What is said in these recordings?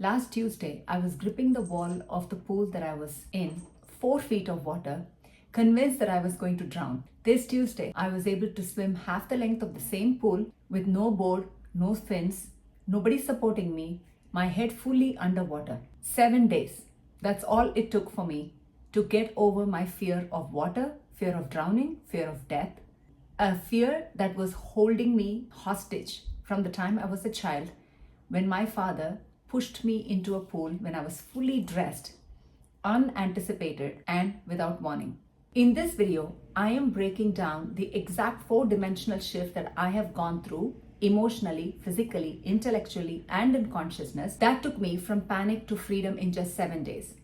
Last Tuesday, I was gripping the wall of the pool that I was in, 4 feet of water, convinced that I was going to drown. This Tuesday, I was able to swim half the length of the same pool with no board, no fins, nobody supporting me, my head fully underwater. 7 days. That's all it took for me to get over my fear of water, fear of drowning, fear of death, a fear that was holding me hostage from the time I was a child when my father pushed me into a pool when I was fully dressed, unanticipated, and without warning. In this video, I am breaking down the exact 4-dimensional shift that I have gone through emotionally, physically, intellectually, and in consciousness that took me from panic to freedom in just 7 days.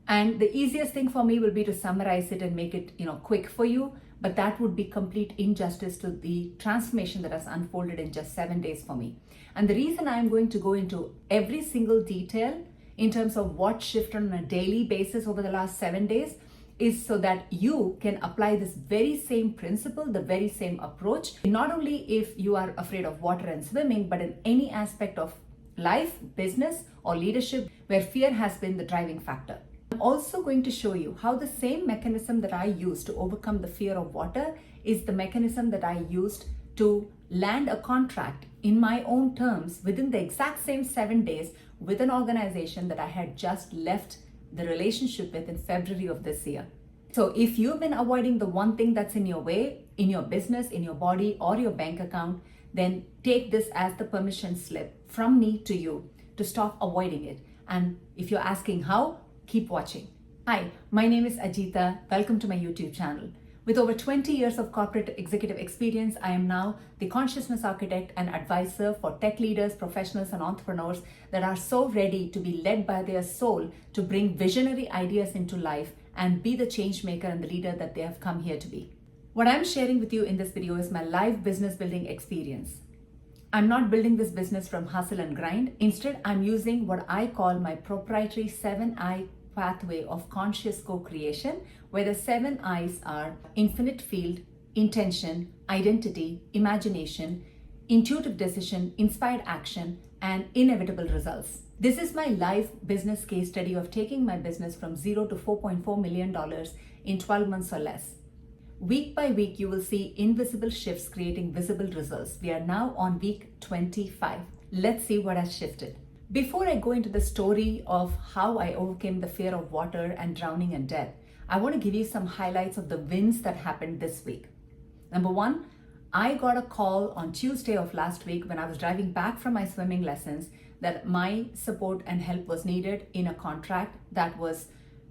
And the easiest thing for me will be to summarize it and make it, quick for you, but that would be complete injustice to the transformation that has unfolded in just 7 days for me. And the reason I'm going to go into every single detail in terms of what shifted on a daily basis over the last 7 days is so that you can apply this very same principle, the very same approach, not only if you are afraid of water and swimming, but in any aspect of life, business, or leadership where fear has been the driving factor. I'm also going to show you how the same mechanism that I used to overcome the fear of water is the mechanism that I used to land a contract in my own terms within the exact same 7 days with an organization that I had just left the relationship with in February of this year. So if you've been avoiding the one thing that's in your way, in your business, in your body, or your bank account, then take this as the permission slip from me to you to stop avoiding it. And if you're asking how, keep watching. Hi, my name is Ajita. Welcome to my YouTube channel. With over 20 years of corporate executive experience, I am now the consciousness architect and advisor for tech leaders, professionals, and entrepreneurs that are so ready to be led by their soul to bring visionary ideas into life and be the change maker and the leader that they have come here to be. What I'm sharing with you in this video is my live business building experience. I'm not building this business from hustle and grind. Instead, I'm using what I call my proprietary 7I pathway of conscious co-creation, where the 7 I's are infinite field, intention, identity, imagination, intuitive decision, inspired action, and inevitable results. This is my live business case study of taking my business from $0 to $4.4 million in 12 months or less. Week by week, you will see invisible shifts creating visible results. We are now on week 25. Let's see what has shifted. Before I go into the story of how I overcame the fear of water and drowning and death, I want to give you some highlights of the wins that happened this week. Number one, I got a call on Tuesday of last week when I was driving back from my swimming lessons that my support and help was needed in a contract that was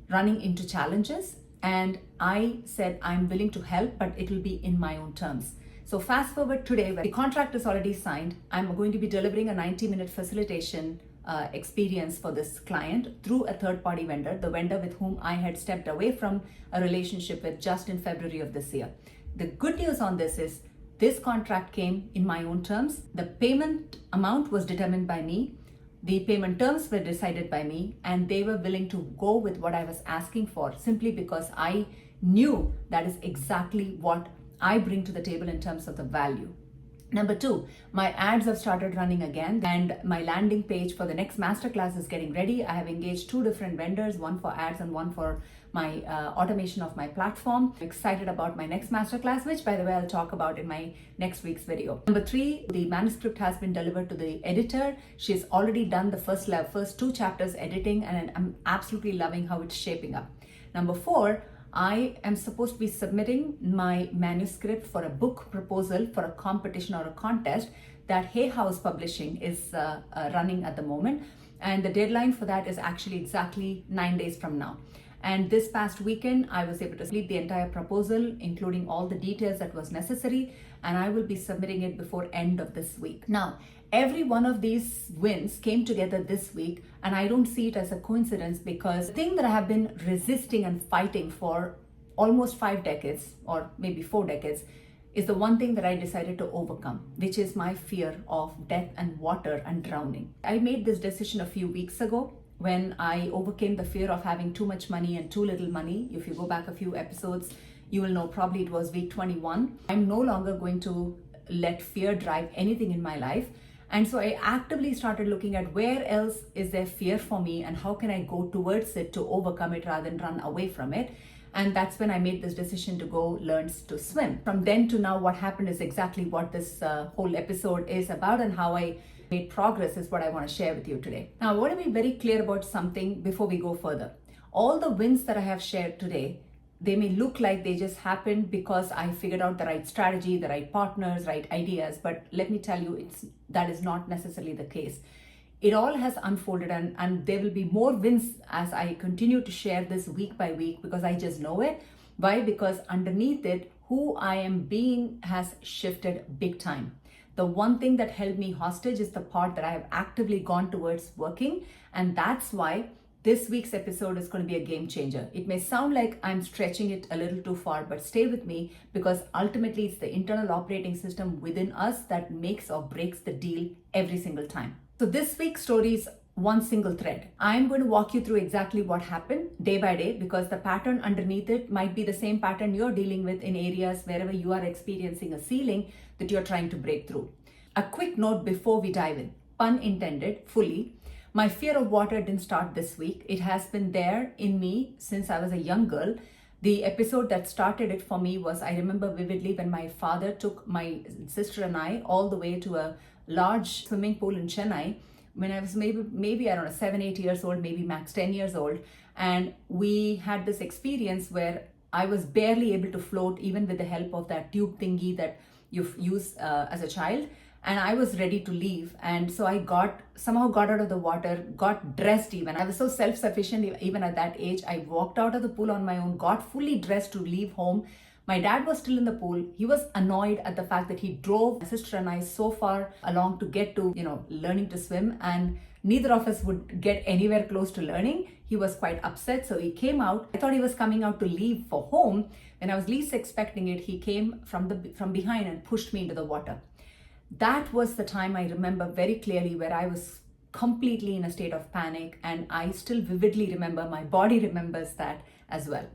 running into challenges. And I said, I'm willing to help, but it will be in my own terms. So fast forward today, where the contract is already signed, I'm going to be delivering a 90-minute facilitation experience for this client through a third-party vendor, the vendor with whom I had stepped away from a relationship with just in February of this year. The good news on this is this contract came in my own terms. The payment amount was determined by me. The payment terms were decided by me, and they were willing to go with what I was asking for simply because I knew that is exactly what I bring to the table in terms of the value. Number two, my ads have started running again, and my landing page for the next masterclass is getting ready. I have engaged 2 different vendors, one for ads and one for my automation of my platform. I'm excited about my next masterclass, which by the way, I'll talk about in my next week's video. Number 3, the manuscript has been delivered to the editor. She's already done the first 2 chapters editing, and I'm absolutely loving how it's shaping up. Number 4, I am supposed to be submitting my manuscript for a book proposal for a competition or a contest that Hay House Publishing is running at the moment. And the deadline for that is actually exactly 9 days from now. And this past weekend, I was able to complete the entire proposal, including all the details that was necessary, and I will be submitting it before end of this week. Now, every one of these wins came together this week, and I don't see it as a coincidence because the thing that I have been resisting and fighting for almost 5 decades, or maybe 4 decades, is the one thing that I decided to overcome, which is my fear of death and water and drowning. I made this decision a few weeks ago when I overcame the fear of having too much money and too little money. If you go back a few episodes, you will know probably it was week 21. I'm no longer going to let fear drive anything in my life. And so I actively started looking at where else is there fear for me and how can I go towards it to overcome it rather than run away from it. And that's when I made this decision to go learn to swim. From then to now, what happened is exactly what this whole episode is about, and how I made progress is what I want to share with you today. Now, I want to be very clear about something before we go further. All the wins that I have shared today, they may look like they just happened because I figured out the right strategy, the right partners, right ideas. But let me tell you, that is not necessarily the case. It all has unfolded, and there will be more wins as I continue to share this week by week, because I just know it. Why? Because underneath it, who I am being has shifted big time. The one thing that held me hostage is the part that I have actively gone towards working. And that's why this week's episode is going to be a game changer. It may sound like I'm stretching it a little too far, but stay with me, because ultimately it's the internal operating system within us that makes or breaks the deal every single time. So this week's story is one single thread. I'm going to walk you through exactly what happened day by day, because the pattern underneath it might be the same pattern you're dealing with in areas wherever you are experiencing a ceiling that you're trying to break through. A quick note before we dive in, pun intended, fully. My fear of water didn't start this week. It has been there in me since I was a young girl. The episode that started it for me was, I remember vividly, when my father took my sister and I all the way to a large swimming pool in Chennai when I was maybe I don't know, 7, 8 years old, maybe max 10 years old. And we had this experience where I was barely able to float, even with the help of that tube thingy that you use as a child. And I was ready to leave. And so I somehow got out of the water, got dressed even. I was so self-sufficient even at that age. I walked out of the pool on my own, got fully dressed to leave home. My dad was still in the pool. He was annoyed at the fact that he drove my sister and I so far along to get to, learning to swim, and neither of us would get anywhere close to learning. He was quite upset. So he came out. I thought he was coming out to leave for home. When I was least expecting it, he came from behind and pushed me into the water. That was the time I remember very clearly where I was completely in a state of panic, and I still vividly remember, my body remembers that as well.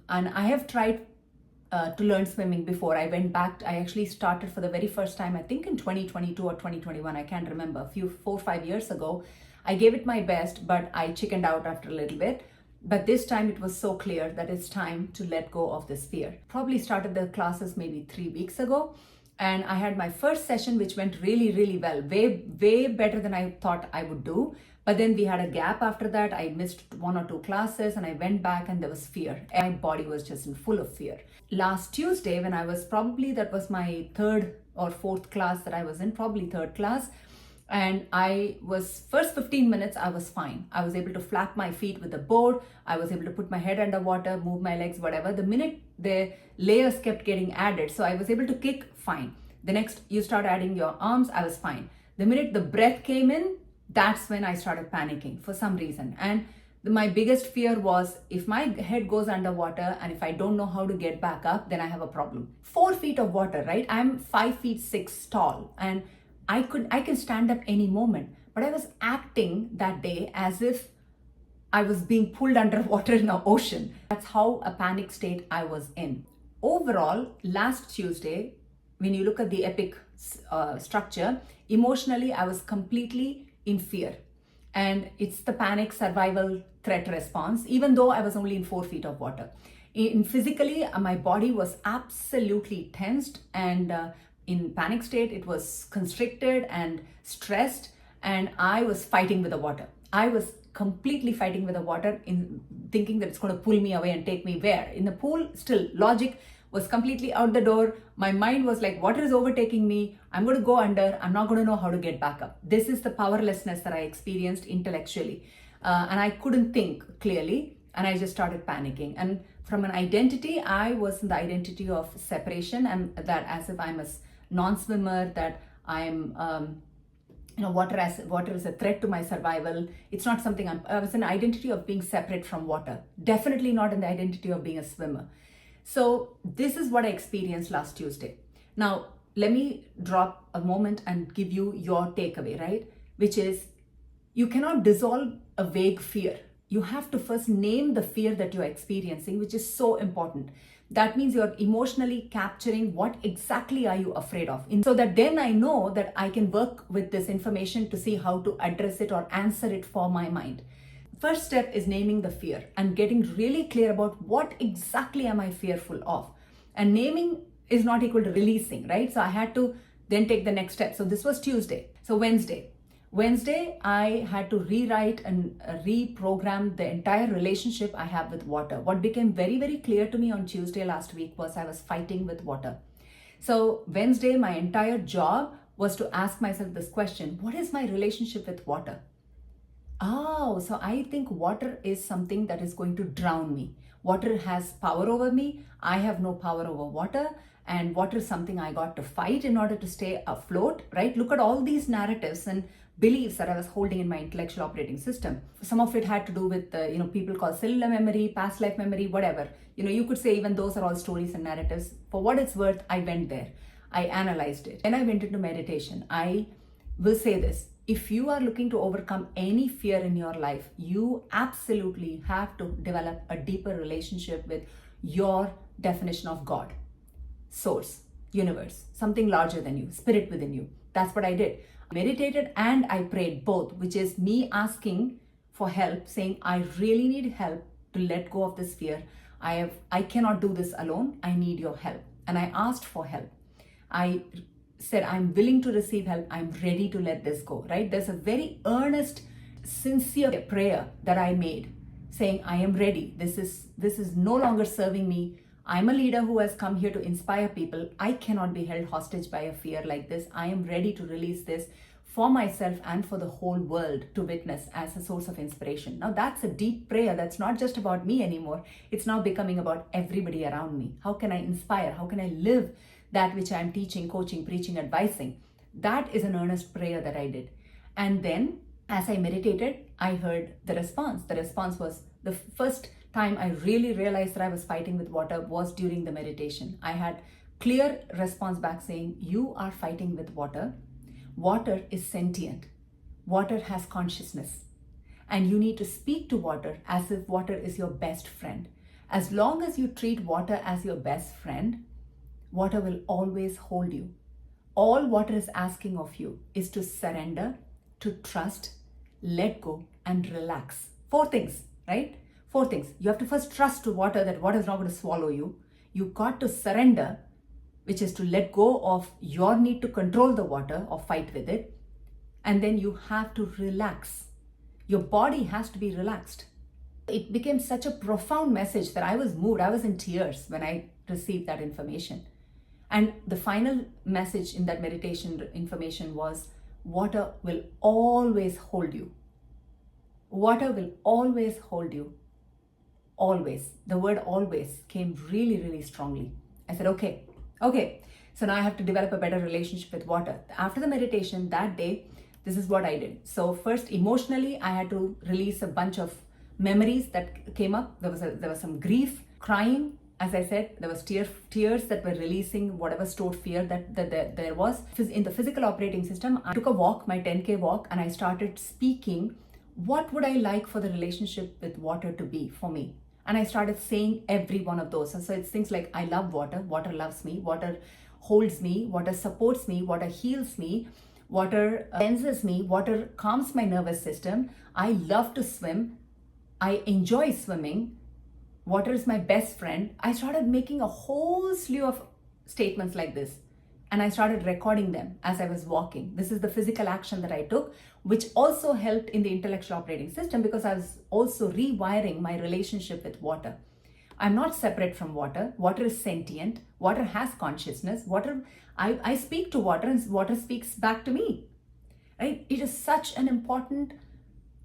And I have tried to learn swimming before. I went back, I actually started for the very first time, I think in 2022 or 2021, I can't remember, 4 or 5 years ago. I gave it my best, but I chickened out after a little bit. But this time it was so clear that it's time to let go of this fear. Probably started the classes maybe 3 weeks ago. And I had my first session, which went really, really well, way better than I thought I would do. But then we had a gap after that. I missed 1 or 2 classes, and I went back and there was fear. My body was just full of fear. Last Tuesday, when I was that was my 3rd or 4th class that I was in, probably 3rd class. And first 15 minutes, I was fine. I was able to flap my feet with the board. I was able to put my head underwater, move my legs, whatever. The minute the layers kept getting added, so I was able to kick, fine. The next, you start adding your arms, I was fine. The minute the breath came in, that's when I started panicking for some reason. And my biggest fear was, if my head goes underwater and if I don't know how to get back up, then I have a problem. 4 feet of water, right? I'm 5 feet 6 tall, and I can stand up any moment, but I was acting that day as if I was being pulled underwater in the ocean. That's how a panic state I was in. Overall, last Tuesday, when you look at the epic structure, emotionally, I was completely in fear. And it's the panic survival threat response, even though I was only in 4 feet of water. Physically, my body was absolutely tensed, and in panic state, it was constricted and stressed, and I was fighting with the water. I was completely fighting with the water, in thinking that it's going to pull me away and take me where? In the pool, still logic was completely out the door. My mind was like, water is overtaking me. I'm going to go under. I'm not going to know how to get back up. This is the powerlessness that I experienced intellectually. And I couldn't think clearly, and I just started panicking. And from an identity, I was in the identity of separation, and that as if I'm a non-swimmer, that I'm, water is a threat to my survival. It's not something I was in an identity of being separate from water. Definitely not in the identity of being a swimmer. So this is what I experienced last Tuesday. Now, let me drop a moment and give you your takeaway, right? Which is, you cannot dissolve a vague fear. You have to first name the fear that you're experiencing, which is so important. That means you're emotionally capturing what exactly are you afraid of. So that then I know that I can work with this information to see how to address it or answer it for my mind. First step is naming the fear and getting really clear about what exactly am I fearful of. And naming is not equal to releasing, right? So I had to then take the next step. So this was Tuesday. So Wednesday, I had to rewrite and reprogram the entire relationship I have with water. What became very, very clear to me on Tuesday last week was I was fighting with water. So Wednesday, my entire job was to ask myself this question: what is my relationship with water? Oh, so I think water is something that is going to drown me. Water has power over me. I have no power over water. And water is something I got to fight in order to stay afloat, right? Look at all these narratives and beliefs that I was holding in my intellectual operating system. Some of it had to do with, people call cellular memory, past life memory, whatever. You could say even those are all stories and narratives. For what it's worth, I went there. I analyzed it. And I went into meditation. I will say this: if you are looking to overcome any fear in your life, you absolutely have to develop a deeper relationship with your definition of God, source, universe, something larger than you, spirit within you. That's what I did. I meditated and I prayed both, which is me asking for help, saying, I really need help to let go of this fear. I cannot do this alone. I need your help. And I asked for help. I said, I'm willing to receive help. I'm ready to let this go, right? There's a very earnest, sincere prayer that I made saying, I am ready. This is no longer serving me. I'm a leader who has come here to inspire people. I cannot be held hostage by a fear like this. I am ready to release this for myself and for the whole world to witness as a source of inspiration. Now that's a deep prayer. That's not just about me anymore. It's now becoming about everybody around me. How can I inspire? How can I live that which I'm teaching, coaching, preaching, advising? That is an earnest prayer that I did. And then as I meditated, I heard the response. The response was, the first time I really realized that I was fighting with water was during the meditation. I had clear response back saying, you are fighting with water. Water is sentient. Water has consciousness. And you need to speak to water as if water is your best friend. As long as you treat water as your best friend, water will always hold you. All water is asking of you is to surrender, to trust, let go, and relax. 4 things, right? 4 things. You have to first trust to water that water is not going to swallow you. You've got to surrender, which is to let go of your need to control the water or fight with it. And then you have to relax. Your body has to be relaxed. It became such a profound message that I was moved. I was in tears when I received that information. And the final message in that meditation information was, water will always hold you. Water will always hold you. Always. The word always came really, really strongly. I said, okay. So now I have to develop a better relationship with water. After the meditation that day, this is what I did. So first, emotionally, I had to release a bunch of memories that came up. There was some grief, crying. As I said, there was tears that were releasing whatever stored fear that there was. In the physical operating system, I took a walk, my 10K walk, and I started speaking, what would I like for the relationship with water to be for me? And I started saying every one of those. And so it's things like, I love water, water loves me, water holds me, water supports me, water heals me, water cleanses me, water calms my nervous system. I love to swim. I enjoy swimming. Water is my best friend. I started making a whole slew of statements like this. And I started recording them as I was walking. This is the physical action that I took, which also helped in the intellectual operating system because I was also rewiring my relationship with water. I'm not separate from water. Water is sentient. Water has consciousness. I speak to water and water speaks back to me. Right? It is such an important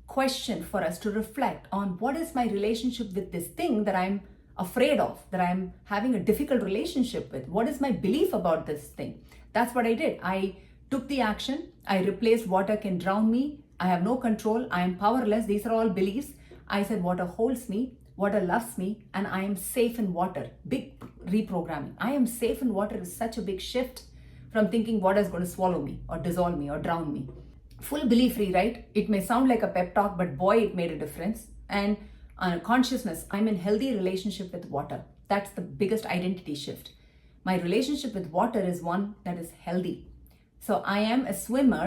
question for us to reflect on, what is my relationship with this thing that I'm afraid of, that I'm having a difficult relationship with? What is my belief about this thing? That's what I did. I took the action. I replaced water can drown me. I have no control. I am powerless. These are all beliefs. I said water holds me, water loves me, and I am safe in water. Big reprogramming. I am safe in water is such a big shift from thinking water is going to swallow me or dissolve me or drown me. Full belief rewrite. It may sound like a pep talk, but boy, it made a difference. And consciousness, I'm in healthy relationship with water. That's the biggest identity shift. My relationship with water is one that is healthy. So I am a swimmer,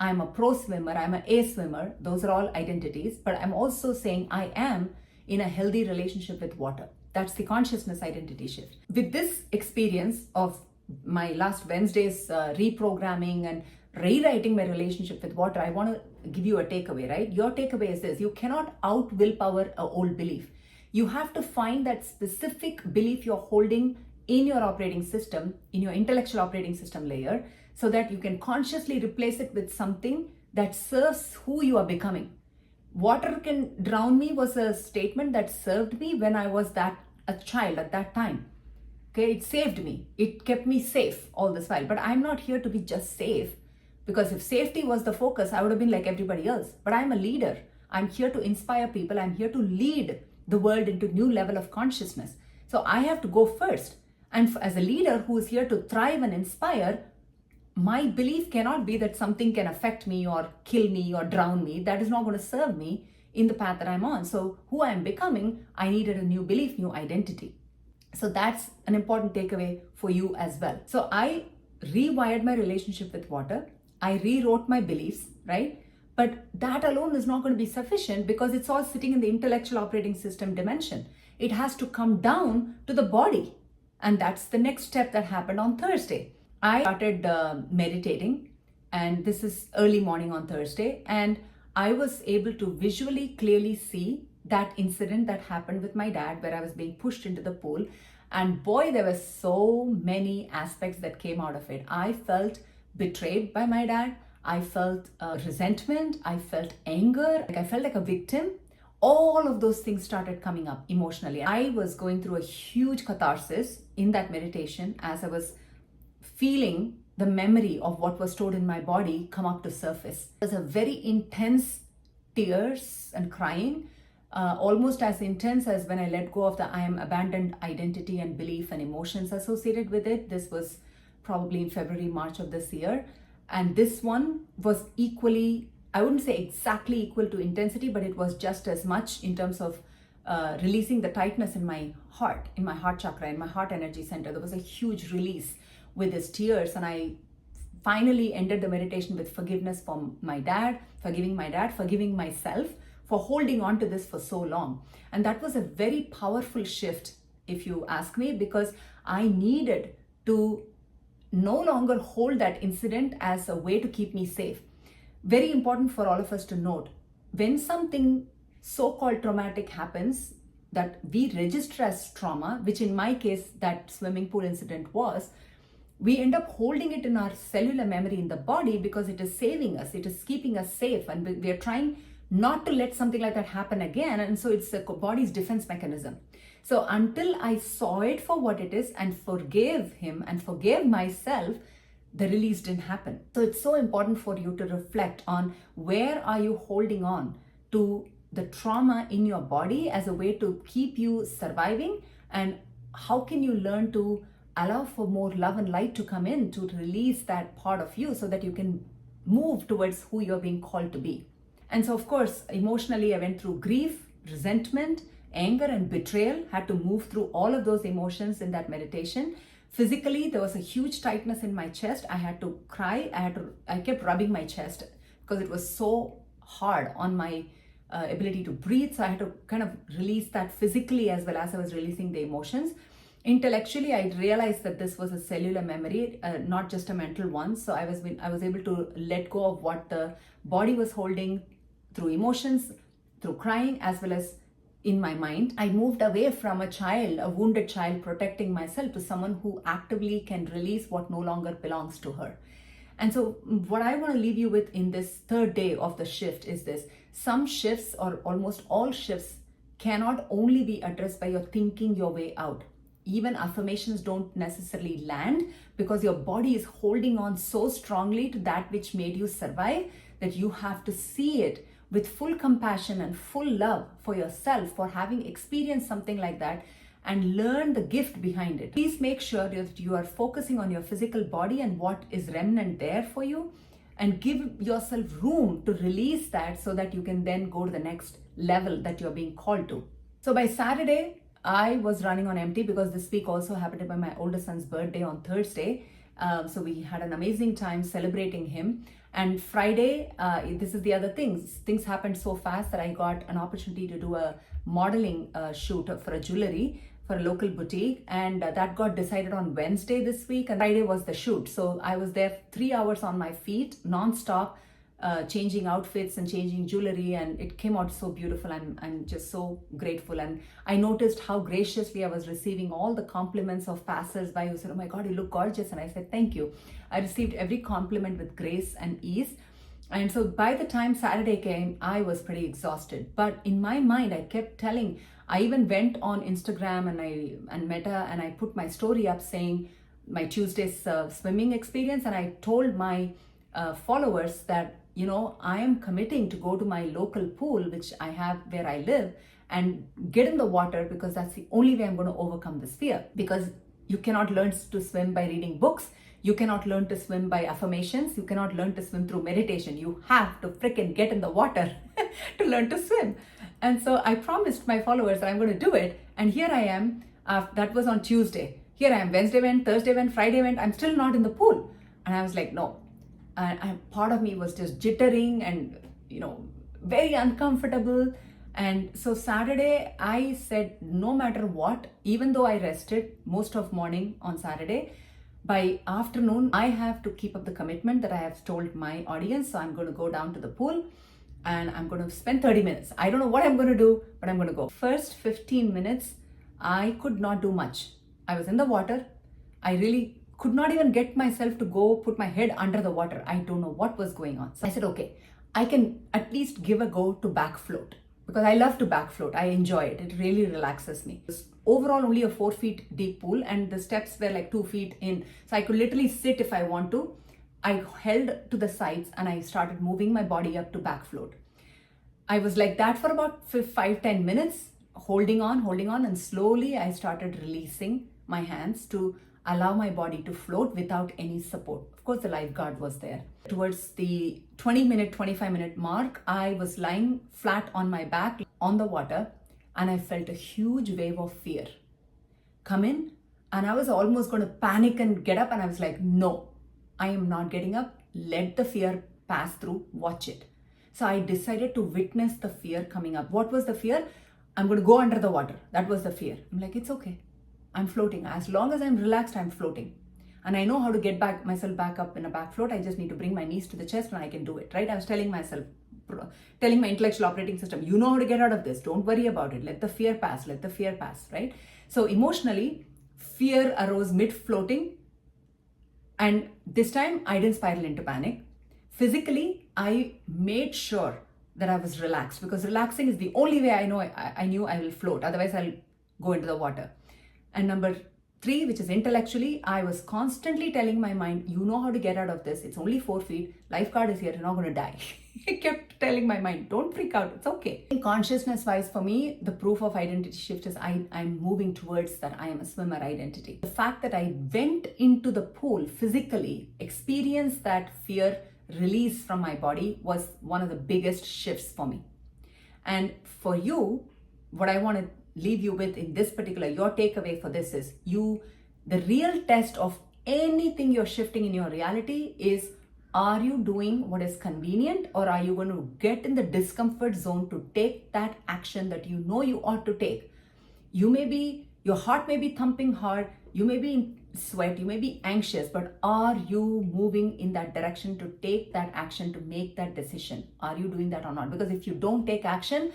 I'm a pro swimmer, I'm an A swimmer. Those are all identities. But I'm also saying I am in a healthy relationship with water. That's the consciousness identity shift. With this experience of my last Wednesday's reprogramming and rewriting my relationship with water, I want to give you a takeaway, right? Your takeaway is this: you cannot out willpower an old belief. You have to find that specific belief you're holding in your operating system, in your intellectual operating system layer, so that you can consciously replace it with something that serves who you are becoming. Water can drown me was a statement that served me when I was a child at that time. Okay, it saved me. It kept me safe all this while. But I'm not here to be just safe, because if safety was the focus, I would have been like everybody else. But I'm a leader. I'm here to inspire people. I'm here to lead the world into new level of consciousness. So I have to go first. And as a leader who is here to thrive and inspire, my belief cannot be that something can affect me or kill me or drown me. That is not going to serve me in the path that I'm on. So who I'm becoming, I needed a new belief, new identity. So that's an important takeaway for you as well. So I rewired my relationship with water. I rewrote my beliefs, right? But that alone is not going to be sufficient, because it's all sitting in the intellectual operating system dimension. It has to come down to the body. And that's the next step that happened on Thursday. I started meditating, and this is early morning on Thursday, and I was able to visually clearly see that incident that happened with my dad, where I was being pushed into the pool. And boy, there were so many aspects that came out of it. I felt betrayed by my dad. I felt resentment. I felt anger. I felt like a victim. All of those things started coming up emotionally. I was going through a huge catharsis in that meditation as I was feeling the memory of what was stored in my body come up to surface. It was a very intense tears and crying, almost as intense as when I let go of the I am abandoned identity and belief and emotions associated with it. This was probably in February, March of this year. And this one was equally, I wouldn't say exactly equal to intensity, but it was just as much in terms of releasing the tightness in my heart chakra, in my heart energy center. There was a huge release with his tears, and I finally ended the meditation with forgiveness for my dad, forgiving myself for holding on to this for so long. And that was a very powerful shift, if you ask me, because I needed to no longer hold that incident as a way to keep me safe. Very important for all of us to note, when something so-called traumatic happens that we register as trauma, which in my case that swimming pool incident was, we end up holding it in our cellular memory in the body because it is saving us, it is keeping us safe, and we are trying not to let something like that happen again. And so it's the body's defense mechanism. So until I saw it for what it is and forgave him and forgave myself, the release didn't happen. So it's so important for you to reflect on, where are you holding on to the trauma in your body as a way to keep you surviving, and how can you learn to allow for more love and light to come in to release that part of you so that you can move towards who you're being called to be. And so of course, emotionally, I went through grief, resentment, anger, and betrayal. Had to move through all of those emotions in that meditation. Physically, there was a huge tightness in my chest. I had to cry. I kept rubbing my chest because it was so hard on my ability to breathe. So I had to kind of release that physically as well as I was releasing the emotions. Intellectually, I realized that this was a cellular memory, not just a mental one. So I was able to let go of what the body was holding through emotions, through crying, as well as in my mind. I moved away from a wounded child protecting myself, to someone who actively can release what no longer belongs to her. And so what I want to leave you with in this third day of the shift is this: some shifts, or almost all shifts, cannot only be addressed by your thinking your way out. Even affirmations don't necessarily land because your body is holding on so strongly to that which made you survive that you have to see it with full compassion and full love for yourself for having experienced something like that, and learn the gift behind it. Please make sure that you are focusing on your physical body and what is remnant there for you, and give yourself room to release that so that you can then go to the next level that you're being called to. So by Saturday, I was running on empty because this week also happened to be my oldest son's birthday on Thursday. So we had an amazing time celebrating him. And Friday, this is the other things. Things happened so fast that I got an opportunity to do a modeling shoot for a jewelry for a local boutique, and that got decided on Wednesday this week, and Friday was the shoot. So I was there 3 hours on my feet, non-stop, changing outfits and changing jewelry, and it came out so beautiful. I'm just so grateful. And I noticed how graciously I was receiving all the compliments of passers-by who said, "Oh my God, you look gorgeous." And I said, "Thank you." I received every compliment with grace and ease. And so by the time Saturday came, I was pretty exhausted. But in my mind, I kept telling, I even went on Instagram and Meta, and I put my story up saying my Tuesday's swimming experience. And I told my followers that, I am committing to go to my local pool, which I have where I live, and get in the water, because that's the only way I'm going to overcome this fear. Because you cannot learn to swim by reading books. You cannot learn to swim by affirmations. You cannot learn to swim through meditation. You have to freaking get in the water to learn to swim. And so I promised my followers that I'm going to do it. And here I am. That was on Tuesday. Here I am. Wednesday went, Thursday went, Friday went. I'm still not in the pool. And I was like, no. And part of me was just jittering and, very uncomfortable. And so Saturday, I said, no matter what, even though I rested most of morning on Saturday, by afternoon, I have to keep up the commitment that I have told my audience. So I'm going to go down to the pool and I'm going to spend 30 minutes. I don't know what I'm going to do, but I'm going to go. First 15 minutes, I could not do much. I was in the water. I really could not even get myself to go put my head under the water. I don't know what was going on. So I said, okay, I can at least give a go to back float, because I love to back float. I enjoy it. It really relaxes me. It's overall only a 4 feet deep pool, and the steps were like 2 feet in. So I could literally sit if I want to. I held to the sides and I started moving my body up to back float. I was like that for about 5-10 minutes, holding on, and slowly I started releasing my hands to allow my body to float without any support. Of course, the lifeguard was there. Towards the 25-minute mark, I was lying flat on my back on the water, and I felt a huge wave of fear come in, and I was almost going to panic and get up, and I was like, no, I am not getting up. Let the fear pass through, watch it. So I decided to witness the fear coming up. What was the fear? I'm going to go under the water. That was the fear. I'm like, it's okay. I'm floating. As long as I'm relaxed, I'm floating. And I know how to get myself back up in a back float. I just need to bring my knees to the chest and I can do it, right? I was telling myself, telling my intellectual operating system, you know how to get out of this. Don't worry about it. Let the fear pass. Let the fear pass, right? So emotionally, fear arose mid-floating. And this time I didn't spiral into panic. Physically, I made sure that I was relaxed, because relaxing is the only way I know I knew I will float. Otherwise, I'll go into the water. And number 3, which is intellectually, I was constantly telling my mind, you know how to get out of this. It's only 4 feet. Lifeguard is here. You're not going to die. I kept telling my mind, don't freak out. It's okay. Consciousness-wise, for me, the proof of identity shift is I'm moving towards that I am a swimmer identity. The fact that I went into the pool physically, experienced that fear release from my body, was one of the biggest shifts for me. And for you, what I want to leave you with in this particular, your takeaway for this is the real test of anything you're shifting in your reality is, are you doing what is convenient, or are you going to get in the discomfort zone to take that action that you know you ought to take? Your heart may be thumping hard, you may be in sweat, you may be anxious, but are you moving in that direction to take that action, to make that decision? Are you doing that or not? Because if you don't take action,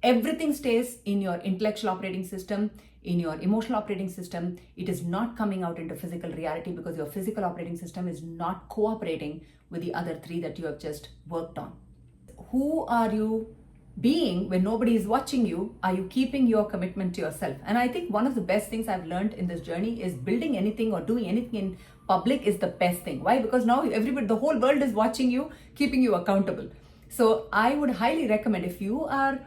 everything stays in your intellectual operating system, in your emotional operating system. It is not coming out into physical reality, because your physical operating system is not cooperating with the other 3 that you have just worked on. Who are you being when nobody is watching you? Are you keeping your commitment to yourself? And I think one of the best things I've learned in this journey is building anything or doing anything in public is the best thing. Why? Because now the whole world is watching you, keeping you accountable. So I would highly recommend, if you are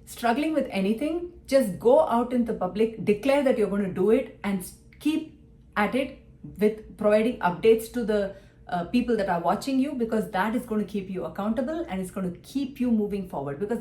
struggling with anything, just go out in the public, declare that you're going to do it, and keep at it with providing updates to the people that are watching you, because that is going to keep you accountable and it's going to keep you moving forward. Because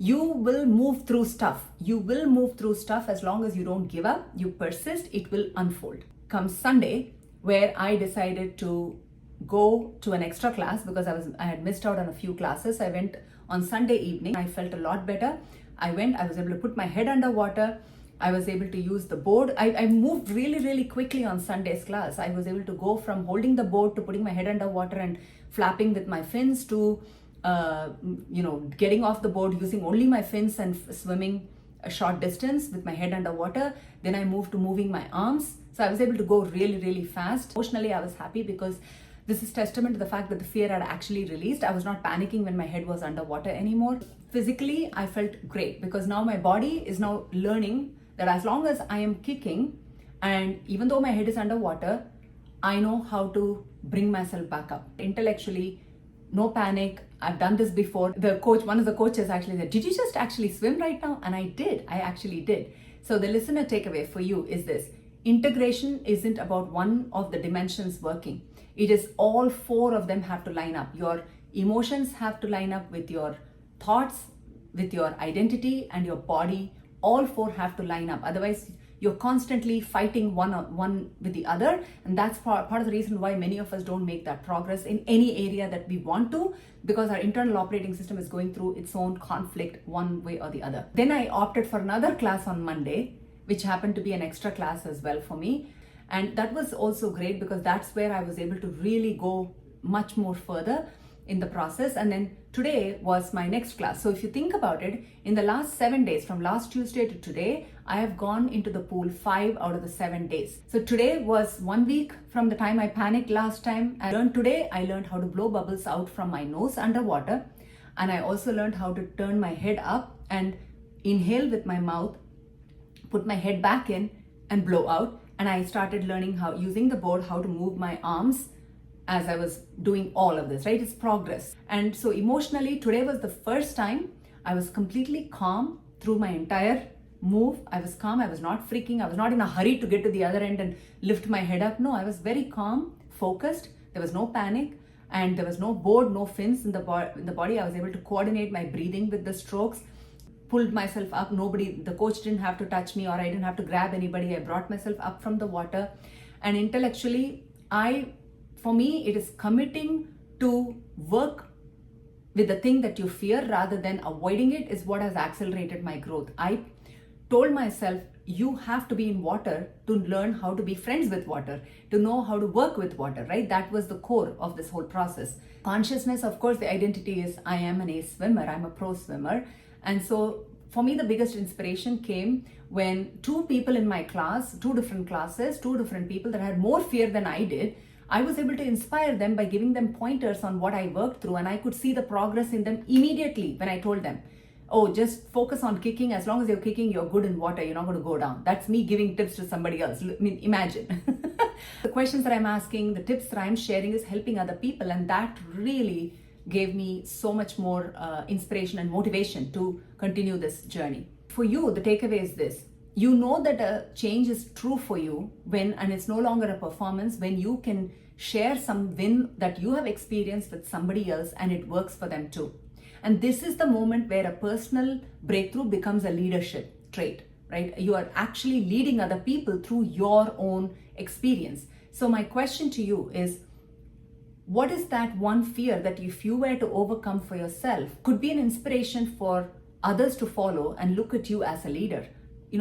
You will move through stuff. You will move through stuff as long as you don't give up, you persist, it will unfold. Comes Sunday, where I decided to go to an extra class because I had missed out on a few classes. I went on Sunday evening. I felt a lot better. I was able to put my head underwater. I was able to use the board. I moved really, really quickly on Sunday's class. I was able to go from holding the board to putting my head underwater and flapping with my fins to getting off the board using only my fins and swimming a short distance with my head underwater. Then I moved to moving my arms. So I was able to go really, really fast. Emotionally, I was happy because this is testament to the fact that the fear had actually released. I was not panicking when my head was underwater anymore. Physically, I felt great because now my body is now learning that as long as I am kicking, and even though my head is underwater, I know how to bring myself back up. Intellectually, no panic. I've done this before. One of the coaches actually said, "Did you just actually swim right now?" And I did. I actually did. So the listener takeaway for you is this. Integration isn't about one of the dimensions working. It is all four of them have to line up. Your emotions have to line up with your thoughts, with your identity and your body. All four have to line up. Otherwise, you're constantly fighting one with the other. And that's part of the reason why many of us don't make that progress in any area that we want to, because our internal operating system is going through its own conflict one way or the other. Then I opted for another class on Monday, which happened to be an extra class as well for me. And that was also great because that's where I was able to really go much more further in the process. And then today was my next class. So if you think about it, in the last 7 days, from last Tuesday to today, I have gone into the pool 5 out of the 7 days. So today was 1 week from the time I panicked last time. I learned how to blow bubbles out from my nose underwater. And I also learned how to turn my head up and inhale with my mouth, put my head back in and blow out. And I started learning how, using the board, how to move my arms as I was doing all of this, right? It's progress. And so emotionally, today was the first time I was completely calm through my entire move. I was calm. I was not freaking. I was not in a hurry to get to the other end and lift my head up. No, I was very calm, focused. There was no panic and there was no board, no fins in the body. I was able to coordinate my breathing with the strokes, pulled myself up. The coach didn't have to touch me or I didn't have to grab anybody. I brought myself up from the water. And intellectually, for me, it is committing to work with the thing that you fear rather than avoiding it is what has accelerated my growth. I told myself, you have to be in water to learn how to be friends with water, to know how to work with water, right? That was the core of this whole process. Consciousness, of course, the identity is I am an ace swimmer. I'm a pro swimmer. And so for me, the biggest inspiration came when two people in my class, two different classes, two different people that had more fear than I did, I was able to inspire them by giving them pointers on what I worked through, and I could see the progress in them immediately when I told them, oh, just focus on kicking. As long as you're kicking, you're good in water. You're not going to go down. That's me giving tips to somebody else. I mean, imagine. The questions that I'm asking, the tips that I'm sharing is helping other people, and that really gave me so much more inspiration and motivation to continue this journey. For you, the takeaway is this. You know that a change is true for you and it's no longer a performance when you can share some win that you have experienced with somebody else and it works for them too. And this is the moment where a personal breakthrough becomes a leadership trait, right? You are actually leading other people through your own experience. So my question to you is, what is that one fear that if you were to overcome for yourself could be an inspiration for others to follow and look at you as a leader?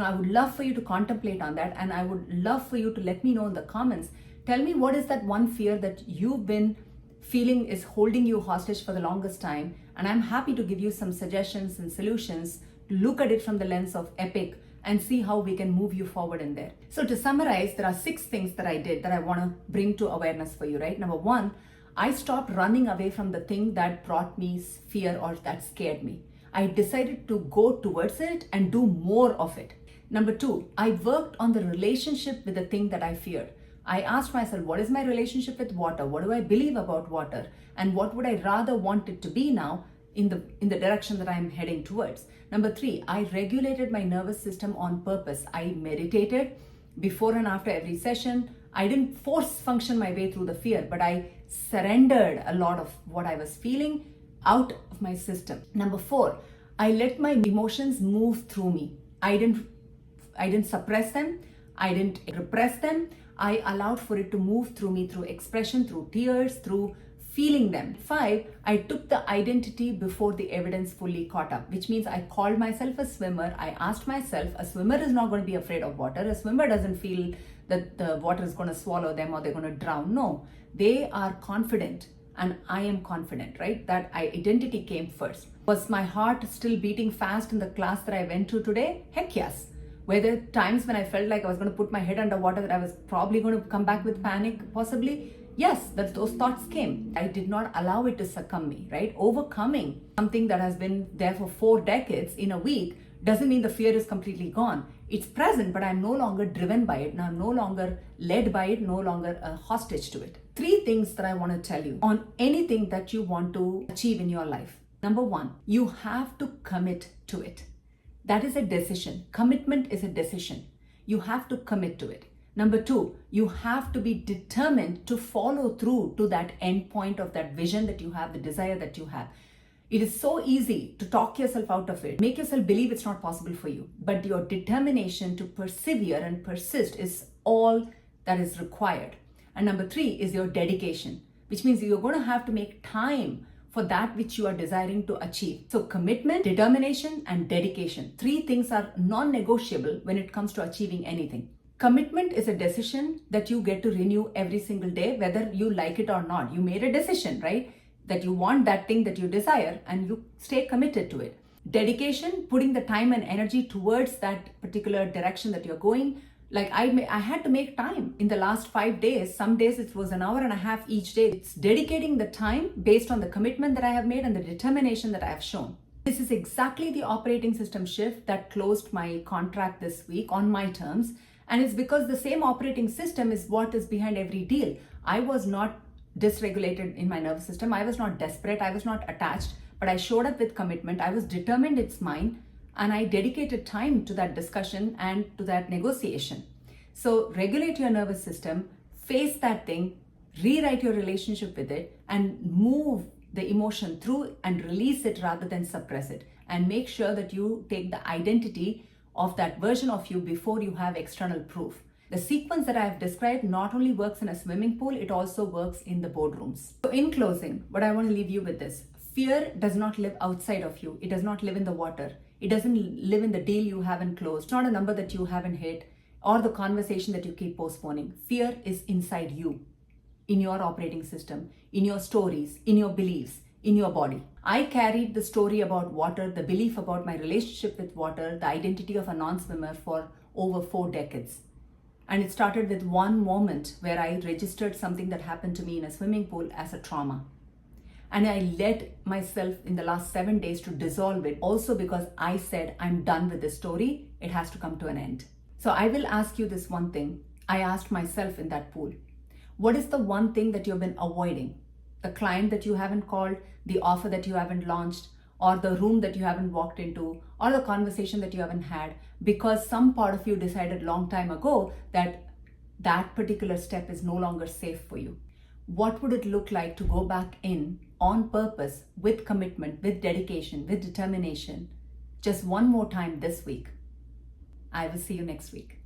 I would love for you to contemplate on that, and I would love for you to let me know in the comments. Tell me, what is that one fear that you've been feeling is holding you hostage for the longest time? And I'm happy to give you some suggestions and solutions to look at it from the lens of Epic and see how we can move you forward in there. So to summarize, there are 6 things that I did that I want to bring to awareness for you, right? Number 1, I stopped running away from the thing that brought me fear or that scared me. I decided to go towards it and do more of it. Number 2, I worked on the relationship with the thing that I feared. I asked myself, what is my relationship with water? What do I believe about water? And what would I rather want it to be now in the direction that I'm heading towards? Number 3, I regulated my nervous system on purpose. I meditated before and after every session. I didn't force function my way through the fear, but I surrendered a lot of what I was feeling out of my system. Number 4, I let my emotions move through me. I didn't suppress them. I didn't repress them. I allowed for it to move through me, through expression, through tears, through feeling them. 5, I took the identity before the evidence fully caught up, which means I called myself a swimmer. I asked myself, a swimmer is not going to be afraid of water. A swimmer doesn't feel that the water is going to swallow them or they're going to drown. No, they are confident and I am confident, right? That identity came first. Was my heart still beating fast in the class that I went to today? Heck yes. Were there times when I felt like I was going to put my head underwater, that I was probably going to come back with panic? Possibly. Yes, those thoughts came. I did not allow it to succumb me, right? Overcoming something that has been there for 4 decades in a week doesn't mean the fear is completely gone. It's present, but I'm no longer driven by it. And I'm no longer led by it, no longer a hostage to it. 3 things that I want to tell you on anything that you want to achieve in your life. Number 1, you have to commit to it. That is a decision. Commitment is a decision. You have to commit to it. Number 2, you have to be determined to follow through to that end point of that vision that you have, the desire that you have. It is so easy to talk yourself out of it, make yourself believe it's not possible for you. But your determination to persevere and persist is all that is required. And number 3 is your dedication, which means you're going to have to make time for that which you are desiring to achieve. So commitment, determination, and dedication. 3 things are non-negotiable when it comes to achieving anything. Commitment is a decision that you get to renew every single day, whether you like it or not. You made a decision, right? That you want that thing that you desire and you stay committed to it. Dedication, putting the time and energy towards that particular direction that you're going. Like I had to make time in the last 5 days. Some days it was an hour and a half each day. It's dedicating the time based on the commitment that I have made and the determination that I have shown. This is exactly the operating system shift that closed my contract this week on my terms. And it's because the same operating system is what is behind every deal. I was not dysregulated in my nervous system. I was not desperate. I was not attached, but I showed up with commitment. I was determined it's mine. And I dedicated time to that discussion and to that negotiation. So regulate your nervous system, face that thing, rewrite your relationship with it, and move the emotion through and release it rather than suppress it. And make sure that you take the identity of that version of you before you have external proof. The sequence that I have described not only works in a swimming pool, it also works in the boardrooms. So in closing, what I want to leave you with is, fear does not live outside of you. It does not live in the water. It doesn't live in the deal you haven't closed. It's not a number that you haven't hit or the conversation that you keep postponing. Fear is inside you, in your operating system, in your stories, in your beliefs, in your body. I carried the story about water, the belief about my relationship with water, the identity of a non-swimmer for over 4 decades. And it started with one moment where I registered something that happened to me in a swimming pool as a trauma. And I led myself in the last 7 days to dissolve it, also because I said, I'm done with this story. It has to come to an end. So I will ask you this one thing. I asked myself in that pool, what is the one thing that you've been avoiding? The client that you haven't called, the offer that you haven't launched, or the room that you haven't walked into, or the conversation that you haven't had, because some part of you decided long time ago that that particular step is no longer safe for you. What would it look like to go back in on purpose, with commitment, with dedication, with determination, just one more time this week? I will see you next week.